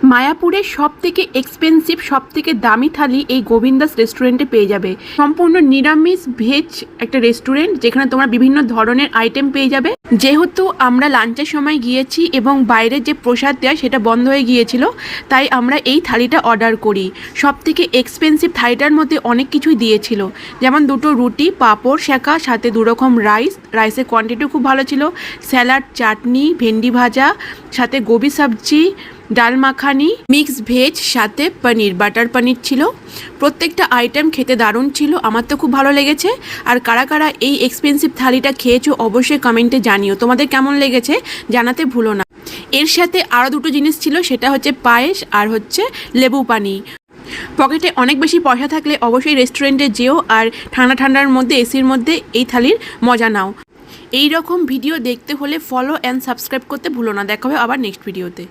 মায়াপুরের সবথেকে এক্সপেন্সিভ সবথেকে দামি থালি এই গোবিন্দাস রেস্টুরেন্টে পেয়ে যাবে। সম্পূর্ণ নিরামিষ ভেজ একটা রেস্টুরেন্ট, যেখানে তোমরা বিভিন্ন ধরনের আইটেম পেয়ে যাবে। যেহেতু আমরা লাঞ্চের সময় গিয়েছি এবং বাইরের যে প্রসাদ দেয় সেটা বন্ধ হয়ে গিয়েছিল, তাই আমরা এই থালিটা অর্ডার করি। সবথেকে এক্সপেন্সিভ থালিটার মধ্যে অনেক কিছুই দিয়েছিল, যেমন দুটো রুটি, পাঁপড় শাঁকা, সাথে দুরকম রাইসের কোয়ান্টিটিও খুব ভালো ছিল, স্যালাড, চাটনি, ভেন্ডি ভাজা, সাথে গোবি সবজি, ডাল মাখানি, মিক্স ভেজ, সাথে পনির, বাটার পনির ছিল। প্রত্যেকটা আইটেম খেতে দারুণ ছিল, আমার তো খুব ভালো লেগেছে। আর কারা কারা এই এক্সপেন্সিভ থালিটা খেয়েছো অবশ্যই কমেন্টে জানিও তোমাদের কেমন লেগেছে, জানাতে ভুলো না। এর সাথে আরও দুটো জিনিস ছিল, সেটা হচ্ছে পায়েস আর হচ্ছে লেবু পানি। পকেটে অনেক বেশি পয়সা থাকলে অবশ্যই রেস্টুরেন্টে যেও আর ঠান্ডা ঠান্ডার মধ্যে এসির মধ্যে এই থালির মজা নাও। এই রকম ভিডিও দেখতে হলে ফলো অ্যান্ড সাবস্ক্রাইব করতে ভুলো না। দেখা হবে আবার নেক্সট ভিডিওতে।